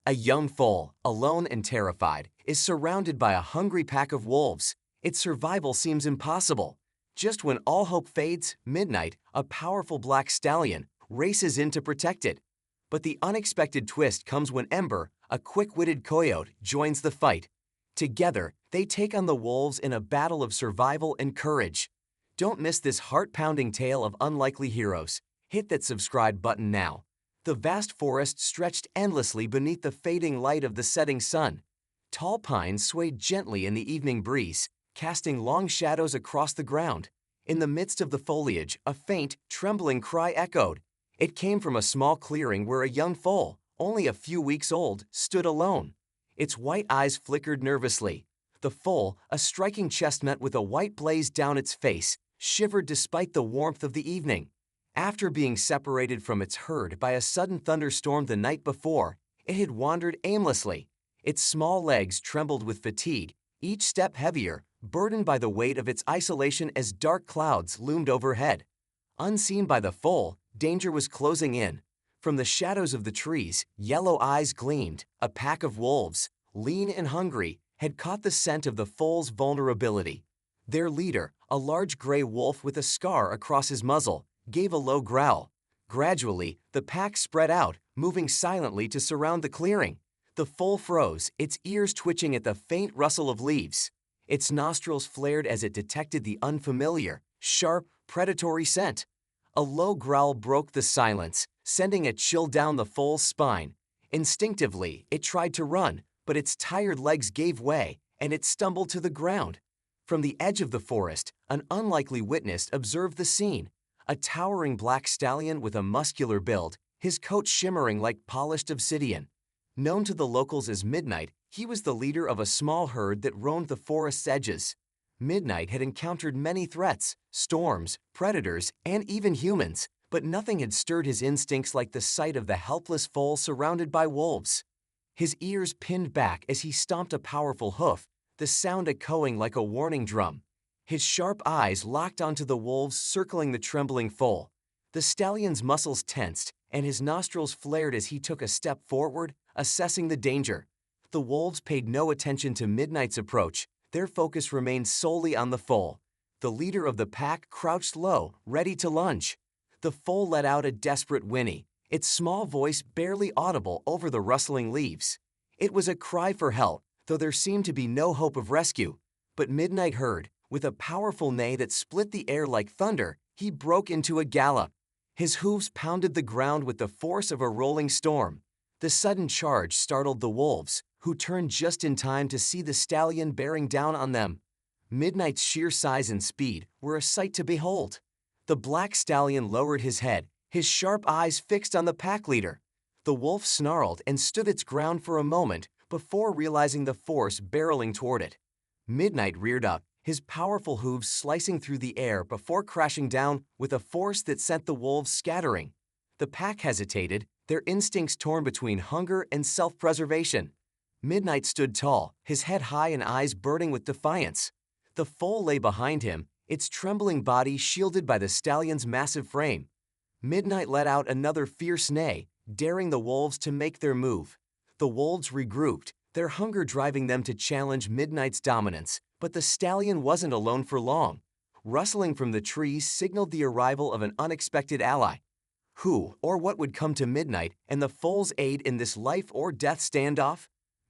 A young foal, alone and terrified, is surrounded by a hungry pack of wolves. Its survival seems impossible. Just when all hope fades, midnight, a powerful black stallion, races in to protect it. But the unexpected twist comes when Ember, a quick-witted coyote, joins the fight. Together, they take on the wolves in a battle of survival and courage. Don't miss this heart-pounding tale of unlikely heroes. Hit that subscribe button now. The vast forest stretched endlessly beneath the fading light of the setting sun. Tall pines swayed gently in the evening breeze, casting long shadows across the ground. In the midst of the foliage, a faint, trembling cry echoed. It came from a small clearing where a young foal, only a few weeks old, stood alone. Its white eyes flickered nervously. The foal, a striking chestnut with a white blaze down its face, shivered despite the warmth of the evening. After being separated from its herd by a sudden thunderstorm the night before, it had wandered aimlessly. Its small legs trembled with fatigue, each step heavier, burdened by the weight of its isolation as dark clouds loomed overhead. Unseen by the foal, danger was closing in. From the shadows of the trees, yellow eyes gleamed. A pack of wolves, lean and hungry, had caught the scent of the foal's vulnerability. Their leader, a large gray wolf with a scar across his muzzle, gave a low growl. Gradually, the pack spread out, moving silently to surround the clearing. The foal froze, its ears twitching at the faint rustle of leaves. Its nostrils flared as it detected the unfamiliar, sharp, predatory scent. A low growl broke the silence, sending a chill down the foal's spine. Instinctively, it tried to run, but its tired legs gave way, and it stumbled to the ground. From the edge of the forest, an unlikely witness observed the scene. A towering black stallion with a muscular build, his coat shimmering like polished obsidian. Known to the locals as Midnight, he was the leader of a small herd that roamed the forest's edges. Midnight had encountered many threats, storms, predators, and even humans, but nothing had stirred his instincts like the sight of the helpless foal surrounded by wolves. His ears pinned back as he stomped a powerful hoof, the sound echoing like a warning drum. His sharp eyes locked onto the wolves circling the trembling foal. The stallion's muscles tensed, and his nostrils flared as he took a step forward, assessing the danger. The wolves paid no attention to Midnight's approach. Their focus remained solely on the foal. The leader of the pack crouched low, ready to lunge. The foal let out a desperate whinny, its small voice barely audible over the rustling leaves. It was a cry for help, though there seemed to be no hope of rescue. But Midnight heard. With a powerful neigh that split the air like thunder, he broke into a gallop. His hooves pounded the ground with the force of a rolling storm. The sudden charge startled the wolves, who turned just in time to see the stallion bearing down on them. Midnight's sheer size and speed were a sight to behold. The black stallion lowered his head, his sharp eyes fixed on the pack leader. The wolf snarled and stood its ground for a moment before realizing the force barreling toward it. Midnight reared up, his powerful hooves slicing through the air before crashing down with a force that sent the wolves scattering. The pack hesitated, their instincts torn between hunger and self-preservation. Midnight stood tall, his head high and eyes burning with defiance. The foal lay behind him, its trembling body shielded by the stallion's massive frame. Midnight let out another fierce neigh, daring the wolves to make their move. The wolves regrouped, their hunger driving them to challenge Midnight's dominance. But the stallion wasn't alone for long. Rustling from the trees signaled the arrival of an unexpected ally. Who or what would come to Midnight and the foal's aid in this life-or-death standoff?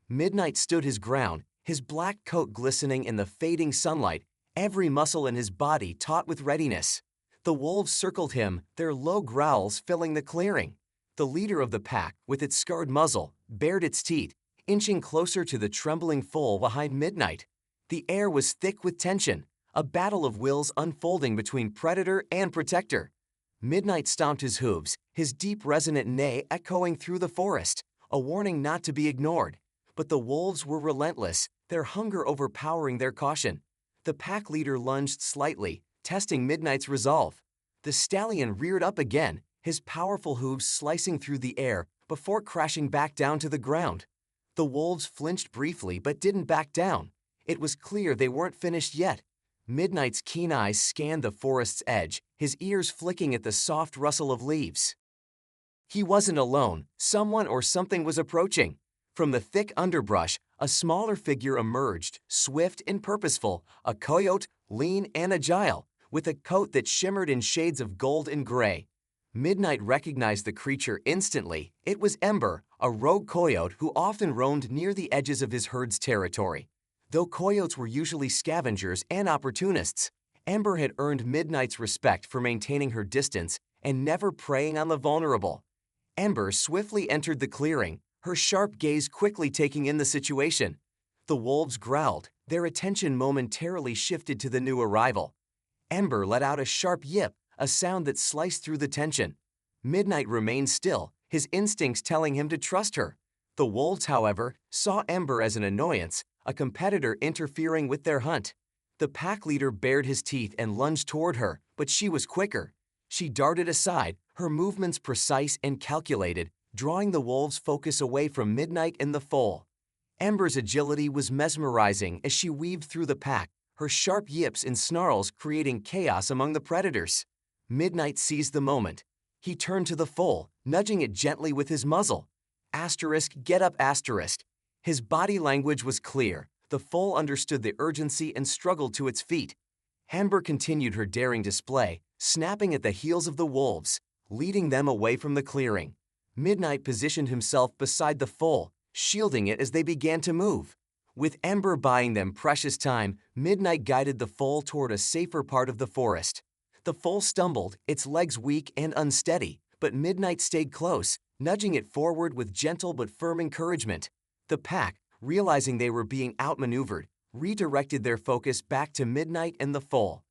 Midnight stood his ground, his black coat glistening in the fading sunlight, every muscle in his body taut with readiness. The wolves circled him, their low growls filling the clearing. The leader of the pack, with its scarred muzzle, bared its teeth, inching closer to the trembling foal behind Midnight. The air was thick with tension, a battle of wills unfolding between predator and protector. Midnight stomped his hooves, his deep resonant neigh echoing through the forest, a warning not to be ignored. But the wolves were relentless, their hunger overpowering their caution. The pack leader lunged slightly, testing Midnight's resolve. The stallion reared up again, his powerful hooves slicing through the air before crashing back down to the ground. The wolves flinched briefly but didn't back down. It was clear they weren't finished yet. Midnight's keen eyes scanned the forest's edge, his ears flicking at the soft rustle of leaves. He wasn't alone. Someone or something was approaching. From the thick underbrush, a smaller figure emerged, swift and purposeful, a coyote, lean and agile, with a coat that shimmered in shades of gold and gray. Midnight recognized the creature instantly. It was Ember, a rogue coyote who often roamed near the edges of his herd's territory. Though coyotes were usually scavengers and opportunists, Ember had earned Midnight's respect for maintaining her distance and never preying on the vulnerable. Ember swiftly entered the clearing, her sharp gaze quickly taking in the situation. The wolves growled, their attention momentarily shifted to the new arrival. Ember let out a sharp yip, a sound that sliced through the tension. Midnight remained still, his instincts telling him to trust her. The wolves, however, saw Ember as an annoyance, a competitor interfering with their hunt. The pack leader bared his teeth and lunged toward her, but she was quicker. She darted aside, her movements precise and calculated, drawing the wolves' focus away from Midnight and the foal. Ember's agility was mesmerizing as she weaved through the pack, her sharp yips and snarls creating chaos among the predators. Midnight seized the moment. He turned to the foal, nudging it gently with his muzzle. Asterisk, get up, asterisk. His body language was clear. The foal understood the urgency and struggled to its feet. Ember continued her daring display, snapping at the heels of the wolves, leading them away from the clearing. Midnight positioned himself beside the foal, shielding it as they began to move. With Ember buying them precious time, Midnight guided the foal toward a safer part of the forest. The foal stumbled, its legs weak and unsteady, but Midnight stayed close, nudging it forward with gentle but firm encouragement. The pack, realizing they were being outmaneuvered, redirected their focus back to Midnight and the foal.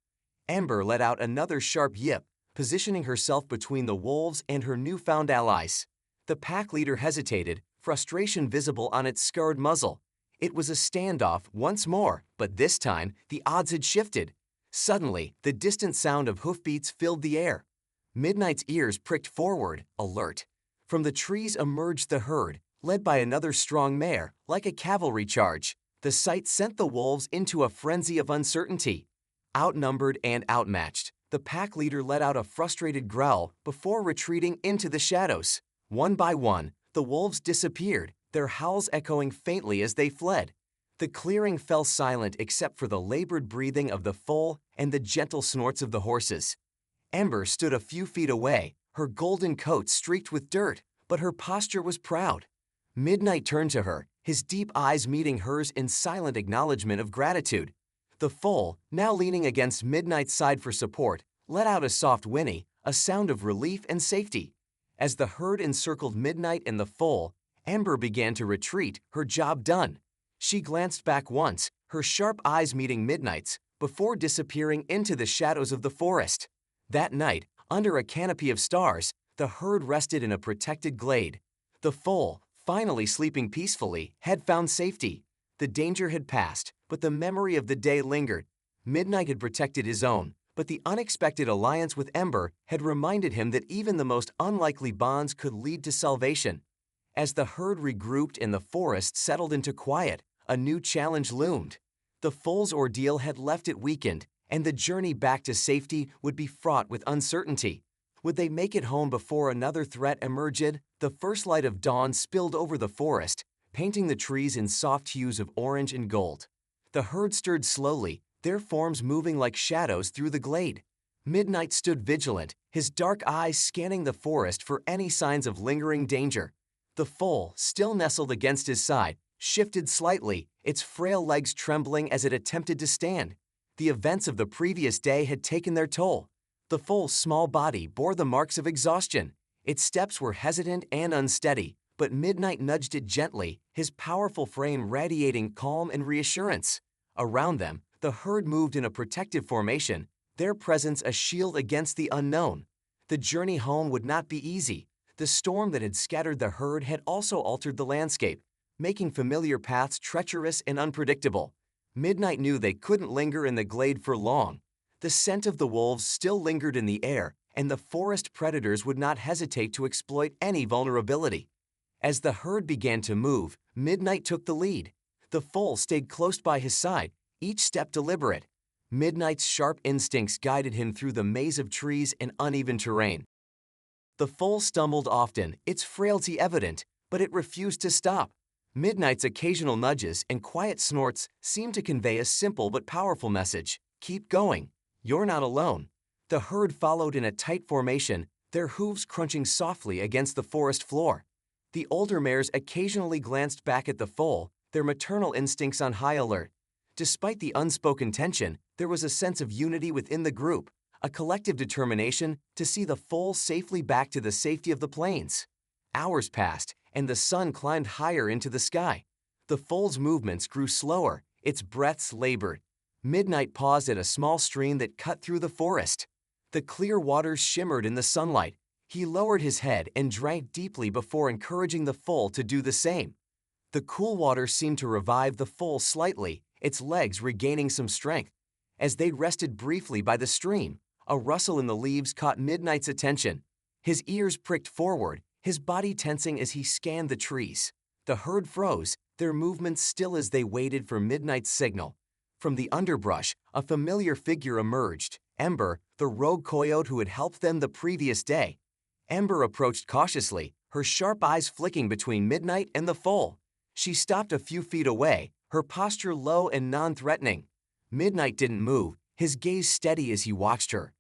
Ember let out another sharp yip, positioning herself between the wolves and her newfound allies. The pack leader hesitated, frustration visible on its scarred muzzle. It was a standoff once more, but this time the odds had shifted. Suddenly, the distant sound of hoofbeats filled the air. Midnight's ears pricked forward, alert. From the trees emerged the herd, led by another strong mare, like a cavalry charge. The sight sent the wolves into a frenzy of uncertainty. Outnumbered and outmatched, the pack leader let out a frustrated growl before retreating into the shadows. One by one, the wolves disappeared, their howls echoing faintly as they fled. The clearing fell silent except for the labored breathing of the foal and the gentle snorts of the horses. Ember stood a few feet away, her golden coat streaked with dirt, but her posture was proud. Midnight turned to her, his deep eyes meeting hers in silent acknowledgement of gratitude. The foal, now leaning against Midnight's side for support, let out a soft whinny, a sound of relief and safety. As the herd encircled Midnight and the foal, Ember began to retreat, her job done. She glanced back once, her sharp eyes meeting Midnight's, before disappearing into the shadows of the forest. That night, under a canopy of stars, the herd rested in a protected glade. The foal, finally sleeping peacefully, had found safety. The danger had passed, but the memory of the day lingered. Midnight had protected his own, but the unexpected alliance with Ember had reminded him that even the most unlikely bonds could lead to salvation. As the herd regrouped and the forest settled into quiet, a new challenge loomed. The foal's ordeal had left it weakened, and the journey back to safety would be fraught with uncertainty. Would they make it home before another threat emerged? The first light of dawn spilled over the forest, painting the trees in soft hues of orange and gold. The herd stirred slowly, their forms moving like shadows through the glade. Midnight stood vigilant, his dark eyes scanning the forest for any signs of lingering danger. The foal, still nestled against his side, shifted slightly, its frail legs trembling as it attempted to stand. The events of the previous day had taken their toll. The foal's small body bore the marks of exhaustion. Its steps were hesitant and unsteady, but Midnight nudged it gently, his powerful frame radiating calm and reassurance. Around them, the herd moved in a protective formation, their presence a shield against the unknown. The journey home would not be easy. The storm that had scattered the herd had also altered the landscape, making familiar paths treacherous and unpredictable. Midnight knew they couldn't linger in the glade for long. The scent of the wolves still lingered in the air, and the forest predators would not hesitate to exploit any vulnerability. As the herd began to move, Midnight took the lead. The foal stayed close by his side, each step deliberate. Midnight's sharp instincts guided him through the maze of trees and uneven terrain. The foal stumbled often, its frailty evident, but it refused to stop. Midnight's occasional nudges and quiet snorts seem to convey a simple but powerful message. Keep going. You're not alone. The herd followed in a tight formation, their hooves crunching softly against the forest floor. The older mares occasionally glanced back at the foal, their maternal instincts on high alert. Despite the unspoken tension, there was a sense of unity within the group, a collective determination to see the foal safely back to the safety of the plains. Hours passed, and the sun climbed higher into the sky. The foal's movements grew slower, its breaths labored. Midnight paused at a small stream that cut through the forest. The clear waters shimmered in the sunlight. He lowered his head and drank deeply before encouraging the foal to do the same. The cool water seemed to revive the foal slightly, its legs regaining some strength. As they rested briefly by the stream, a rustle in the leaves caught Midnight's attention. His ears pricked forward, his body tensing as he scanned the trees. The herd froze, their movements still as they waited for Midnight's signal. From the underbrush, a familiar figure emerged, Ember, the rogue coyote who had helped them the previous day. Ember approached cautiously, her sharp eyes flicking between Midnight and the foal. She stopped a few feet away, her posture low and non-threatening. Midnight didn't move, his gaze steady as he watched her.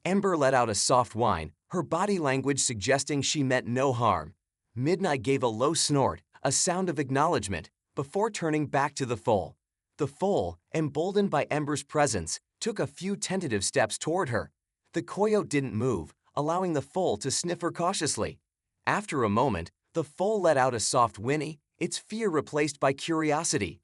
Ember let out a soft whine, her body language suggesting she meant no harm. Midnight gave a low snort, a sound of acknowledgement, before turning back to the foal. The foal, emboldened by Ember's presence, took a few tentative steps toward her. The coyote didn't move, allowing the foal to sniff her cautiously. After a moment, the foal let out a soft whinny, its fear replaced by curiosity.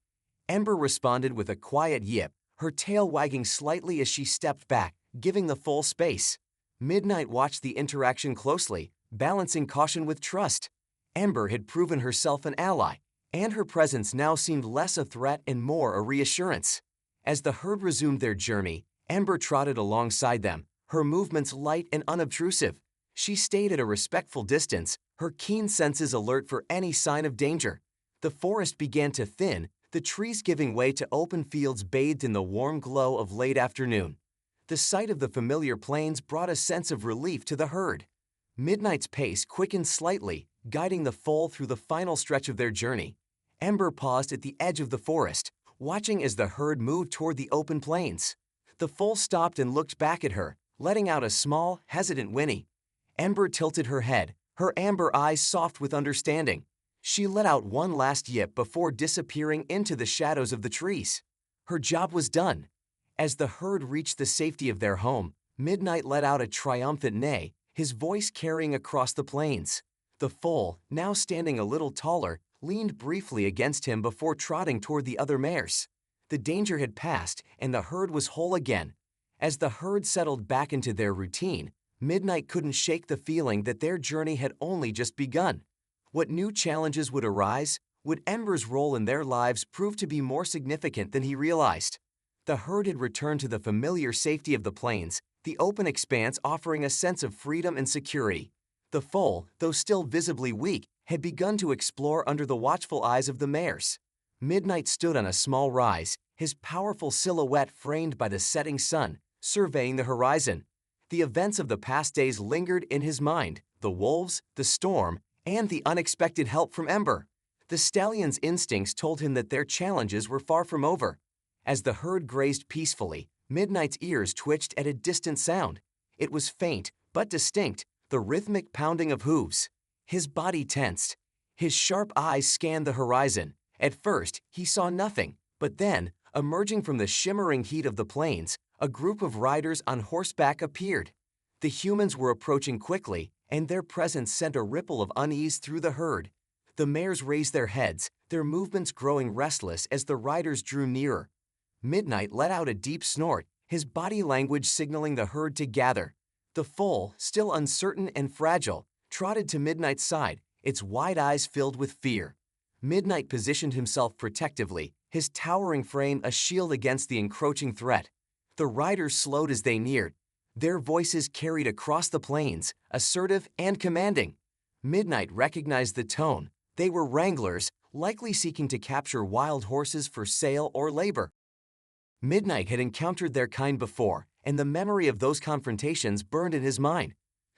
Ember responded with a quiet yip, her tail wagging slightly as she stepped back, giving the foal space. Midnight watched the interaction closely, balancing caution with trust. Ember had proven herself an ally, and her presence now seemed less a threat and more a reassurance. As the herd resumed their journey, Ember trotted alongside them, her movements light and unobtrusive. She stayed at a respectful distance, her keen senses alert for any sign of danger. The forest began to thin, the trees giving way to open fields bathed in the warm glow of late afternoon. The sight of the familiar plains brought a sense of relief to the herd. Midnight's pace quickened slightly, guiding the foal through the final stretch of their journey. Ember paused at the edge of the forest, watching as the herd moved toward the open plains. The foal stopped and looked back at her, letting out a small, hesitant whinny. Ember tilted her head, her amber eyes soft with understanding. She let out one last yip before disappearing into the shadows of the trees. Her job was done. As the herd reached the safety of their home, Midnight let out a triumphant neigh, his voice carrying across the plains. The foal, now standing a little taller, leaned briefly against him before trotting toward the other mares. The danger had passed, and the herd was whole again. As the herd settled back into their routine, Midnight couldn't shake the feeling that their journey had only just begun. What new challenges would arise? Would Ember's role in their lives prove to be more significant than he realized? The herd had returned to the familiar safety of the plains, the open expanse offering a sense of freedom and security. The foal, though still visibly weak, had begun to explore under the watchful eyes of the mares. Midnight stood on a small rise, his powerful silhouette framed by the setting sun, surveying the horizon. The events of the past days lingered in his mind, the wolves, the storm, and the unexpected help from Ember. The stallion's instincts told him that their challenges were far from over. As the herd grazed peacefully, Midnight's ears twitched at a distant sound. It was faint, but distinct, the rhythmic pounding of hooves. His body tensed. His sharp eyes scanned the horizon. At first, he saw nothing, but then, emerging from the shimmering heat of the plains, a group of riders on horseback appeared. The humans were approaching quickly, and their presence sent a ripple of unease through the herd. The mares raised their heads, their movements growing restless as the riders drew nearer. Midnight let out a deep snort, his body language signaling the herd to gather. The foal, still uncertain and fragile, trotted to Midnight's side, its wide eyes filled with fear. Midnight positioned himself protectively, his towering frame a shield against the encroaching threat. The riders slowed as they neared. Their voices carried across the plains, assertive and commanding. Midnight recognized the tone. They were wranglers, likely seeking to capture wild horses for sale or labor. Midnight had encountered their kind before, and the memory of those confrontations burned in his mind.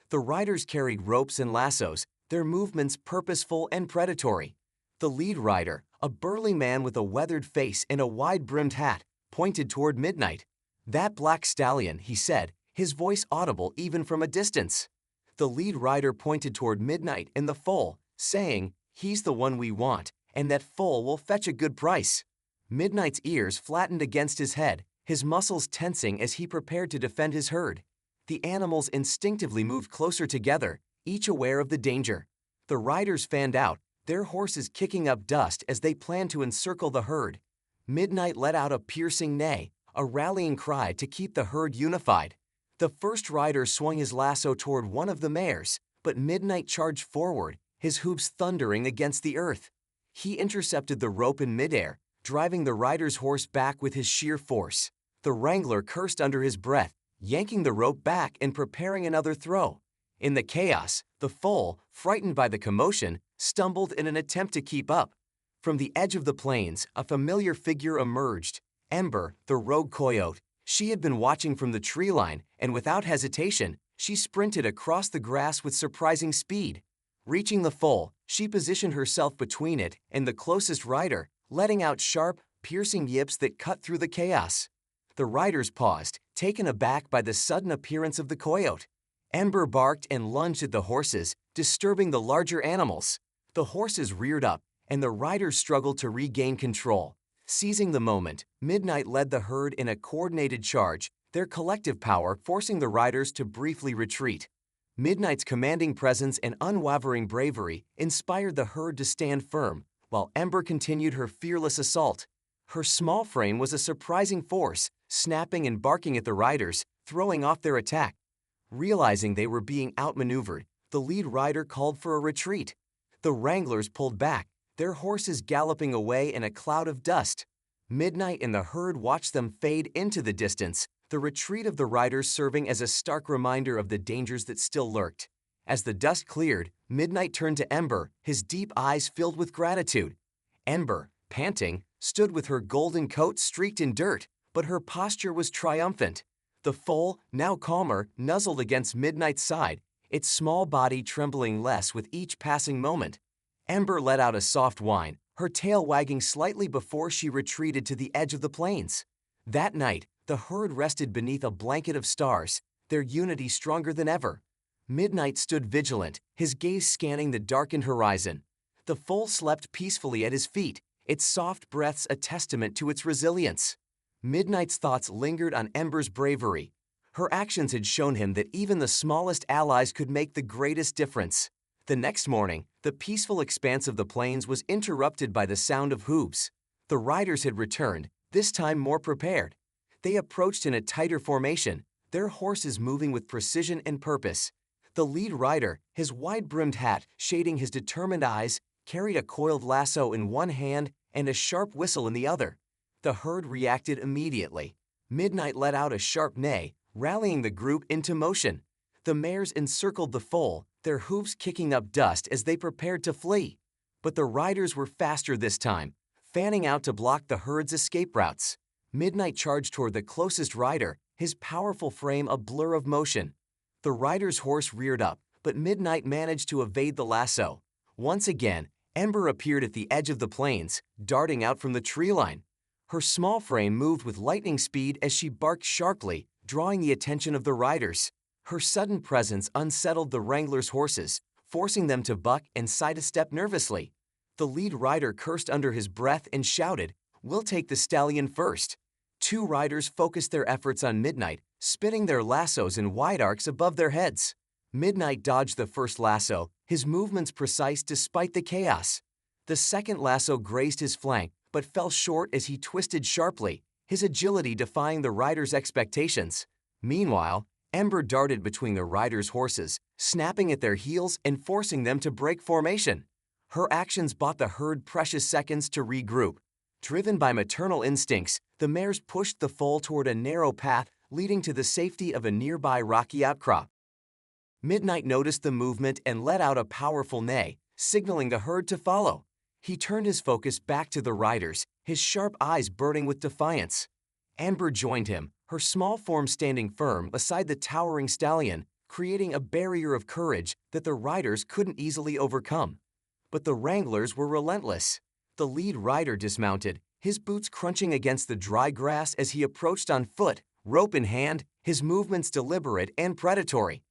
The riders carried ropes and lassos, their movements purposeful and predatory. The lead rider, a burly man with a weathered face and a wide-brimmed hat, pointed toward Midnight. "That black stallion," he said, his voice audible even from a distance. The lead rider pointed toward Midnight and the foal, saying, "He's the one we want, and that foal will fetch a good price." Midnight's ears flattened against his head, his muscles tensing as he prepared to defend his herd. The animals instinctively moved closer together, each aware of the danger. The riders fanned out, their horses kicking up dust as they planned to encircle the herd. Midnight let out a piercing neigh, a rallying cry to keep the herd unified. The first rider swung his lasso toward one of the mares, but Midnight charged forward, his hooves thundering against the earth. He intercepted the rope in midair, driving the rider's horse back with his sheer force. The wrangler cursed under his breath, yanking the rope back and preparing another throw. In the chaos, the foal, frightened by the commotion, stumbled in an attempt to keep up. From the edge of the plains, a familiar figure emerged, Ember, the rogue coyote. She had been watching from the tree line, and without hesitation, she sprinted across the grass with surprising speed. Reaching the foal, she positioned herself between it and the closest rider, letting out sharp, piercing yips that cut through the chaos. The riders paused, taken aback by the sudden appearance of the coyote. Ember barked and lunged at the horses, disturbing the larger animals. The horses reared up, and the riders struggled to regain control. Seizing the moment, Midnight led the herd in a coordinated charge, their collective power forcing the riders to briefly retreat. Midnight's commanding presence and unwavering bravery inspired the herd to stand firm, while Ember continued her fearless assault. Her small frame was a surprising force, snapping and barking at the riders, throwing off their attack. Realizing they were being outmaneuvered, the lead rider called for a retreat. The wranglers pulled back, their horses galloping away in a cloud of dust. Midnight and the herd watched them fade into the distance, the retreat of the riders serving as a stark reminder of the dangers that still lurked. As the dust cleared, Midnight turned to Ember, his deep eyes filled with gratitude. Ember, panting, stood with her golden coat streaked in dirt, but her posture was triumphant. The foal, now calmer, nuzzled against Midnight's side, its small body trembling less with each passing moment. Ember let out a soft whine, her tail wagging slightly before she retreated to the edge of the plains. That night, the herd rested beneath a blanket of stars, their unity stronger than ever. Midnight stood vigilant, his gaze scanning the darkened horizon. The foal slept peacefully at his feet, its soft breaths a testament to its resilience. Midnight's thoughts lingered on Ember's bravery. Her actions had shown him that even the smallest allies could make the greatest difference. The next morning, the peaceful expanse of the plains was interrupted by the sound of hooves. The riders had returned, this time more prepared. They approached in a tighter formation, their horses moving with precision and purpose. The lead rider, his wide-brimmed hat shading his determined eyes, carried a coiled lasso in one hand and a sharp whistle in the other. The herd reacted immediately. Midnight let out a sharp neigh, rallying the group into motion. The mares encircled the foal, their hooves kicking up dust as they prepared to flee. But the riders were faster this time, fanning out to block the herd's escape routes. Midnight charged toward the closest rider, his powerful frame a blur of motion. The rider's horse reared up, but Midnight managed to evade the lasso. Once again, Ember appeared at the edge of the plains, darting out from the tree line. Her small frame moved with lightning speed as she barked sharply, drawing the attention of the riders. Her sudden presence unsettled the wranglers' horses, forcing them to buck and sidestep nervously. The lead rider cursed under his breath and shouted, "We'll take the stallion first." Two riders focused their efforts on Midnight, spinning their lassos in wide arcs above their heads. Midnight dodged the first lasso, his movements precise despite the chaos. The second lasso grazed his flank, but fell short as he twisted sharply, his agility defying the rider's expectations. Meanwhile, Ember darted between the riders' horses, snapping at their heels and forcing them to break formation. Her actions bought the herd precious seconds to regroup. Driven by maternal instincts, the mares pushed the foal toward a narrow path leading to the safety of a nearby rocky outcrop. Midnight noticed the movement and let out a powerful neigh, signaling the herd to follow. He turned his focus back to the riders, his sharp eyes burning with defiance. Ember joined him, her small form standing firm beside the towering stallion, creating a barrier of courage that the riders couldn't easily overcome. But the wranglers were relentless. The lead rider dismounted, his boots crunching against the dry grass as he approached on foot, rope in hand, his movements deliberate and predatory.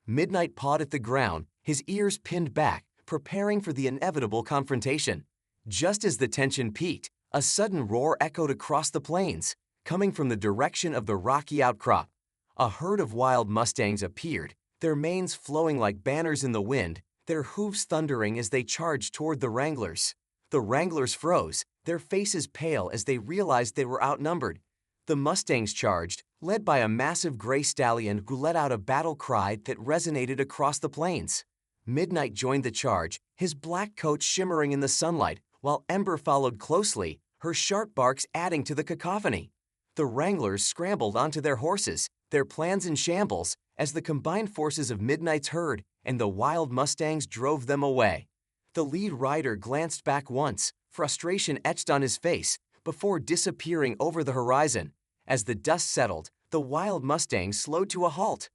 Midnight pawed at the ground, his ears pinned back, preparing for the inevitable confrontation. Just as the tension peaked, a sudden roar echoed across the plains, coming from the direction of the rocky outcrop. A herd of wild mustangs appeared, their manes flowing like banners in the wind, their hooves thundering as they charged toward the wranglers. The wranglers froze, their faces pale as they realized they were outnumbered. The mustangs charged, led by a massive gray stallion who let out a battle cry that resonated across the plains. Midnight joined the charge, his black coat shimmering in the sunlight, while Ember followed closely, her sharp barks adding to the cacophony. The wranglers scrambled onto their horses, their plans in shambles, as the combined forces of Midnight's herd and the wild mustangs drove them away. The lead rider glanced back once, frustration etched on his face, before disappearing over the horizon. As the dust settled, the wild mustangs slowed to a halt.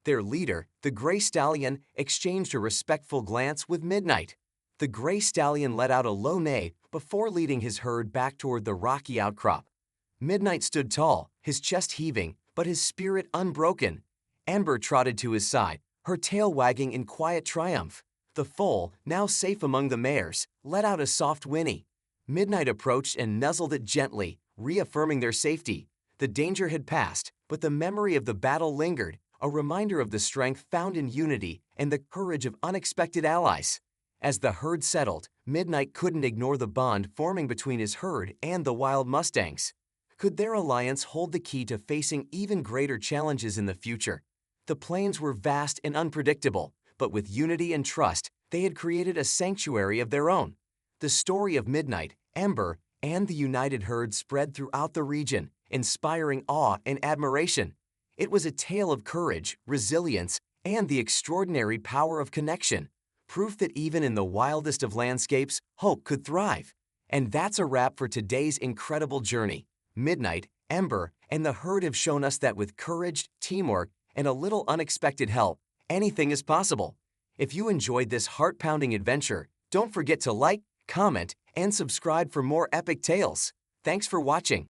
Their leader, the gray stallion, exchanged a respectful glance with Midnight. The gray stallion let out a low neigh before leading his herd back toward the rocky outcrop. Midnight stood tall, his chest heaving, but his spirit unbroken. Ember trotted to his side, her tail wagging in quiet triumph. The foal, now safe among the mares, let out a soft whinny. Midnight approached and nuzzled it gently, reaffirming their safety. The danger had passed, but the memory of the battle lingered, a reminder of the strength found in unity and the courage of unexpected allies. As the herd settled, Midnight couldn't ignore the bond forming between his herd and the wild mustangs. Could their alliance hold the key to facing even greater challenges in the future? The plains were vast and unpredictable, but with unity and trust, they had created a sanctuary of their own. The story of Midnight, Ember, and the united herd spread throughout the region, inspiring awe and admiration. It was a tale of courage, resilience, and the extraordinary power of connection, proof that even in the wildest of landscapes, hope could thrive. And that's a wrap for today's incredible journey. Midnight, Ember, and the herd have shown us that with courage, teamwork, and a little unexpected help, anything is possible. If you enjoyed this heart-pounding adventure, don't forget to like, comment, and subscribe for more epic tales. Thanks for watching.